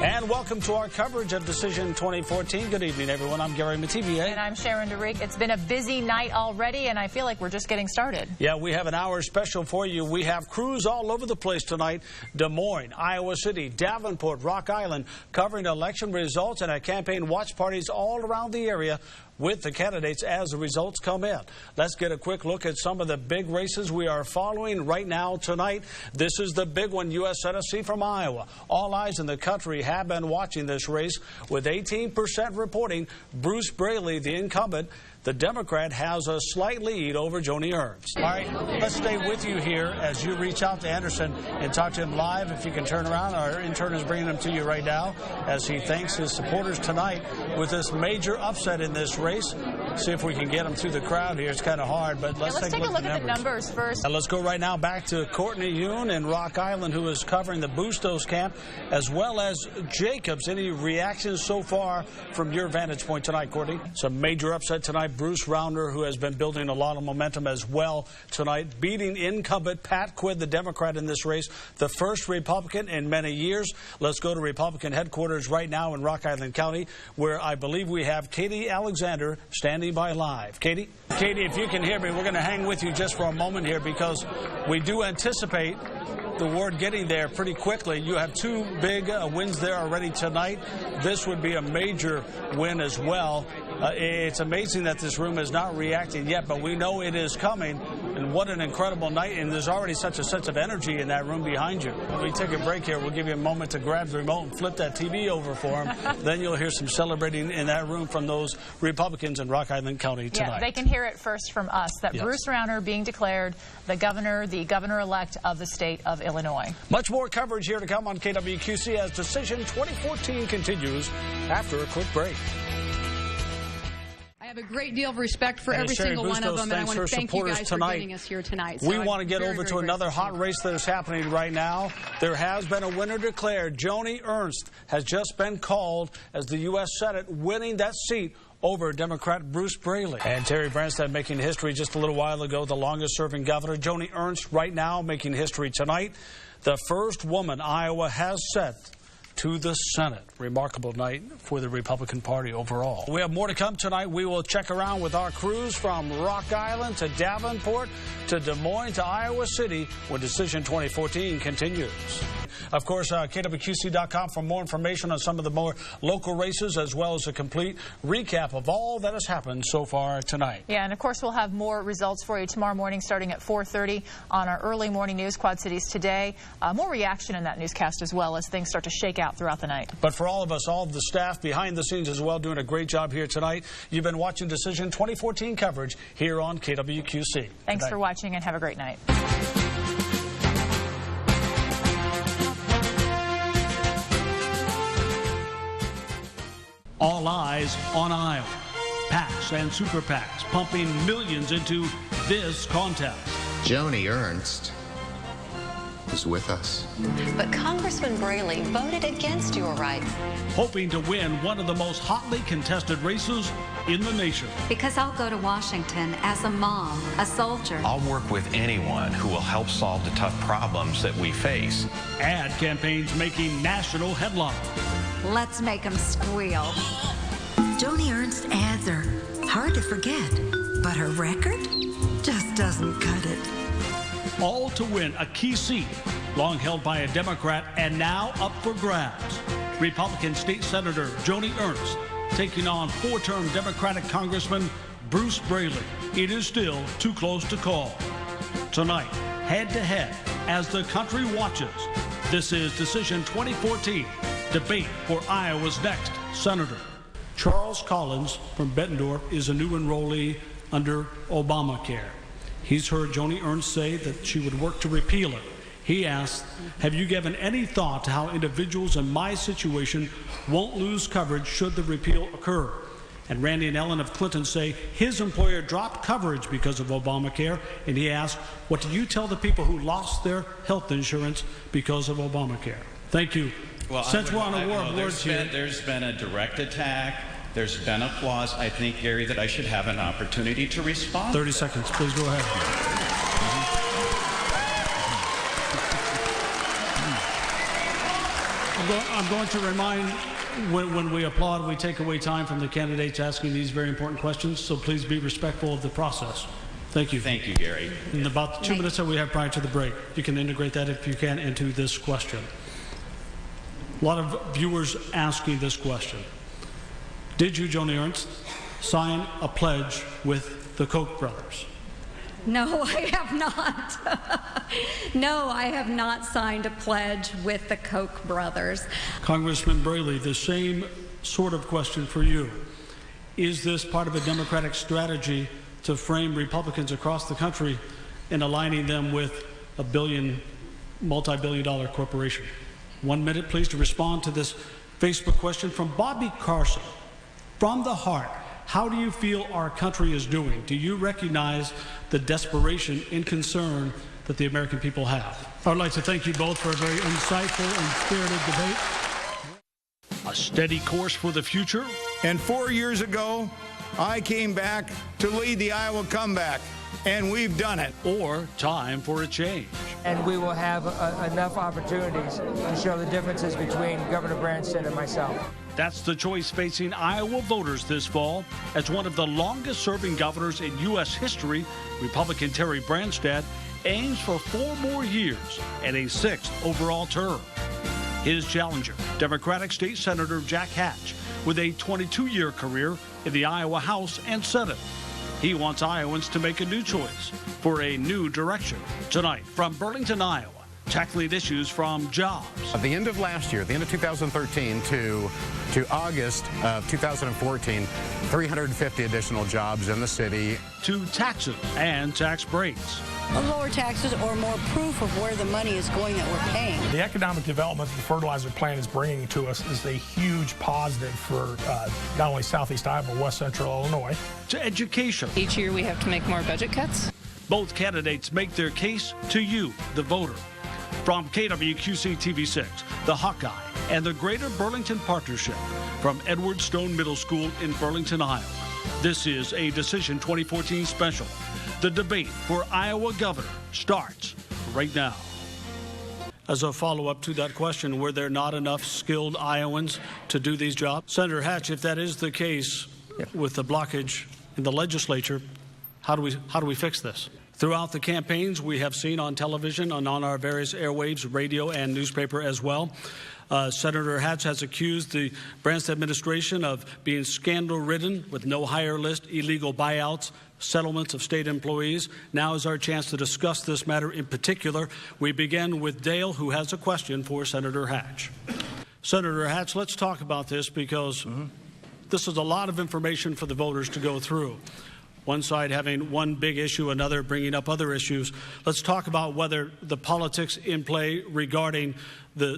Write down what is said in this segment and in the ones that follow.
And welcome to our coverage of Decision 2014. Good evening, everyone. I'm Gary Metivier. And I'm Sharon DeReek. It's been a busy night already, and I feel like we're just getting started. Yeah, we have an hour special for you. We have crews all over the place tonight. Des Moines, Iowa City, Davenport, Rock Island, covering election results and at campaign watch parties all around the area with the candidates as the results come in. Let's get a quick look at some of the big races we are following right now tonight. This is the big one, U.S. Senate seat from Iowa. All eyes in the country have been watching this race, with 18% reporting Bruce Braley, the incumbent. The Democrat has a slight lead over Joni Ernst. All right, let's stay with you here as you reach out to Anderson and talk to him live. If you can turn around, our intern is bringing him to you right now as he thanks his supporters tonight with this major upset in this race. See if we can get him through the crowd here. It's kind of hard, but let's take a look at the numbers first. Let's go right now back to Courtney Yoon in Rock Island, who is covering the Bustos camp, as well as Jacobs. Any reactions so far from your vantage point tonight, Courtney? Some major upset tonight. Bruce Rauner, who has been building a lot of momentum as well tonight, beating incumbent Pat Quinn, the Democrat in this race, the first Republican in many years. Let's go to Republican headquarters right now in Rock Island County, where I believe we have Katie Alexander standing by live. Katie, if you can hear me, we're going to hang with you just for a moment here because we do anticipate the word getting there pretty quickly. You have two big wins there already tonight. This would be a major win as well. It's amazing that this room is not reacting yet, but we know it is coming. And what an incredible night. And there's already such a sense of energy in that room behind you. When we take a break here, we'll give you a moment to grab the remote and flip that TV over for him. Then you'll hear some celebrating in that room from those Republicans in Rock Island County tonight. Yeah, they can hear it first from us, that yes. Bruce Rauner being declared the governor-elect of the state of Illinois. Much more coverage here to come on Kwqc as Decision 2014 continues after a quick break. I have a great deal of respect for every single one of them, and I want to thank you guys for getting us here tonight. We want to get over to another hot race that is happening right now. There has been a winner declared. Joni Ernst has just been called as the U.S. Senate, winning that seat over Democrat Bruce Braley. And Terry Branstad making history just a little while ago, the longest-serving governor. Joni Ernst right now making history tonight. The first woman Iowa has set to the Senate. Remarkable night for the Republican Party overall. We have more to come tonight. We will check around with our crews from Rock Island to Davenport to Des Moines to Iowa City when Decision 2014 continues. Of course, Kwqc.com for more information on some of the more local races, as well as a complete recap of all that has happened so far tonight. Yeah, and of course we'll have more results for you tomorrow morning starting at 4:30 on our early morning news, Quad Cities Today. More reaction in that newscast as well as things start to shake out throughout the night. But for all of us, all of the staff behind the scenes as well, doing a great job here tonight. You've been watching Decision 2014 coverage here on Kwqc. Thanks for watching and have a great night. All eyes on Iowa. PACs and super PACs pumping millions into this contest. Joni Ernst is with us. But Congressman Braley voted against your rights. Hoping to win one of the most hotly contested races in the nation. Because I'll go to Washington as a mom, a soldier. I'll work with anyone who will help solve the tough problems that we face. Ad campaigns making national headlines. Let's make them squeal. Joni Ernst ads are hard to forget, but her record just doesn't cut it. All to win a key seat, long held by a Democrat and now up for grabs. Republican State Senator Joni Ernst taking on four-term Democratic Congressman Bruce Braley. It is still too close to call. Tonight, head-to-head, as the country watches, this is Decision 2014, debate for Iowa's next senator. Charles Collins from Bettendorf is a new enrollee under Obamacare. He's heard Joni Ernst say that she would work to repeal it. He asked, have you given any thought to how individuals in my situation won't lose coverage should the repeal occur? And Randy and Ellen of Clinton say his employer dropped coverage because of Obamacare, and he asked, what do you tell the people who lost their health insurance because of Obamacare? Thank you. Well, since we're on a war of words here. There's been a direct attack. There's been applause. I think, Gary, that I should have an opportunity to respond. 30 seconds. Please go ahead. I'm going to remind, when we applaud, we take away time from the candidates asking these very important questions, so please be respectful of the process. Thank you. Thank you, Gary. In about the 2 minutes that we have prior to the break, you can integrate that if you can into this question. A lot of viewers asking this question. Did you, Joni Ernst, sign a pledge with the Koch brothers? No, I have not. No, I have not signed a pledge with the Koch brothers. Congressman Braley, the same sort of question for you. Is this part of a Democratic strategy to frame Republicans across the country in aligning them with a multi-billion-dollar corporation? 1 minute, please, to respond to this Facebook question from Bobby Carson. From the heart, how do you feel our country is doing? Do you recognize the desperation and concern that the American people have? I would like to thank you both for a very insightful and spirited debate. A steady course for the future. And 4 years ago, I came back to lead the Iowa comeback, and we've done it. Or time for a change. And we will have enough opportunities to show the differences between Governor Branstad and myself. That's the choice facing Iowa voters this fall. As one of the longest-serving governors in U.S. history, Republican Terry Branstad aims for 4 more years and a 6th overall term. His challenger, Democratic State Senator Jack Hatch, with a 22-year career in the Iowa House and Senate. He wants Iowans to make a new choice for a new direction. Tonight, from Burlington, Iowa, tackling issues from jobs. At the end of last year, the end of 2013 to August of 2014, 350 additional jobs in the city. To taxes and tax breaks. Lower taxes or more proof of where the money is going that we're paying. The economic development that the fertilizer plant is bringing to us is a huge positive for not only Southeast Iowa, but West Central Illinois. To education. Each year we have to make more budget cuts. Both candidates make their case to you, the voter. From KWQC TV6, the Hawkeye, and the Greater Burlington Partnership, from Edward Stone Middle School in Burlington, Iowa. This is a Decision 2014 special. The debate for Iowa governor starts right now. As a follow-up to that question, were there not enough skilled Iowans to do these jobs? Senator Hatch, if that is the case, with the blockage in the legislature, how do we fix this? Throughout the campaigns, we have seen on television and on our various airwaves, radio and newspaper as well, Senator Hatch has accused the Branstad administration of being scandal-ridden with no hire list, illegal buyouts, settlements of state employees. Now is our chance to discuss this matter in particular. We begin with Dale, who has a question for Senator Hatch. Senator Hatch, let's talk about this because this is a lot of information for the voters to go through. One side having one big issue, another bringing up other issues. Let's talk about whether the politics in play regarding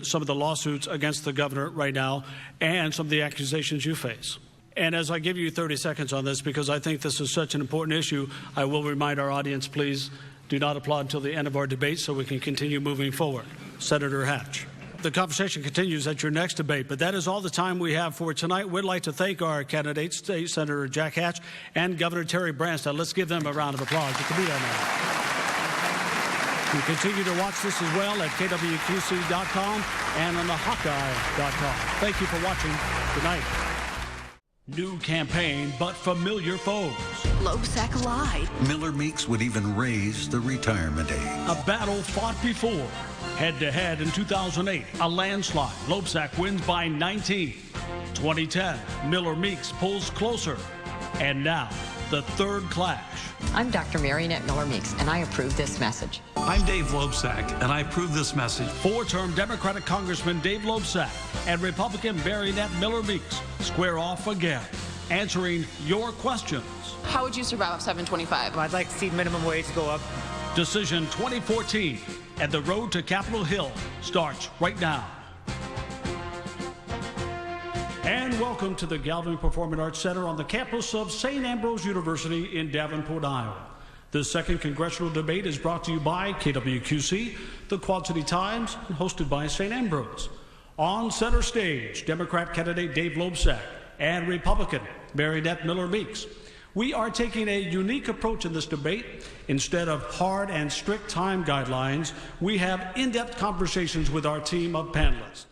some of the lawsuits against the governor right now and some of the accusations you face. And as I give you 30 seconds on this, because I think this is such an important issue, I will remind our audience, please do not applaud until the end of our debate so we can continue moving forward. Senator Hatch. The conversation continues at your next debate, but that is all the time we have for tonight. We'd like to thank our candidates, State Senator Jack Hatch and Governor Terry Branstad. Let's give them a round of applause. You can be there now. You continue to watch this as well at kwqc.com and on the Hawkeye.com. Thank you for watching tonight. New campaign, but familiar foes. Loebsack lied. Miller Meeks would even raise the retirement age. A battle fought before. Head-to-head in 2008, a landslide. Loebsack wins by 19. 2010, Miller Meeks pulls closer. And now, the third clash. I'm Dr. Marionette Miller Meeks, and I approve this message. I'm Dave Loebsack, and I approve this message. Four-term Democratic Congressman Dave Loebsack and Republican Marionette Miller Meeks square off again, answering your questions. How would you survive 725? I'd like to see minimum wage go up. Decision 2014, and the road to Capitol Hill starts right now. And welcome to the Galvin Performing Arts Center on the campus of St. Ambrose University in Davenport, Iowa. This second congressional debate is brought to you by KWQC, the Quad City Times, and hosted by St. Ambrose. On center stage, Democrat candidate Dave Loebsack and Republican Marionette Miller Meeks. We are taking a unique approach in this debate. Instead of hard and strict time guidelines, we have in-depth conversations with our team of panelists.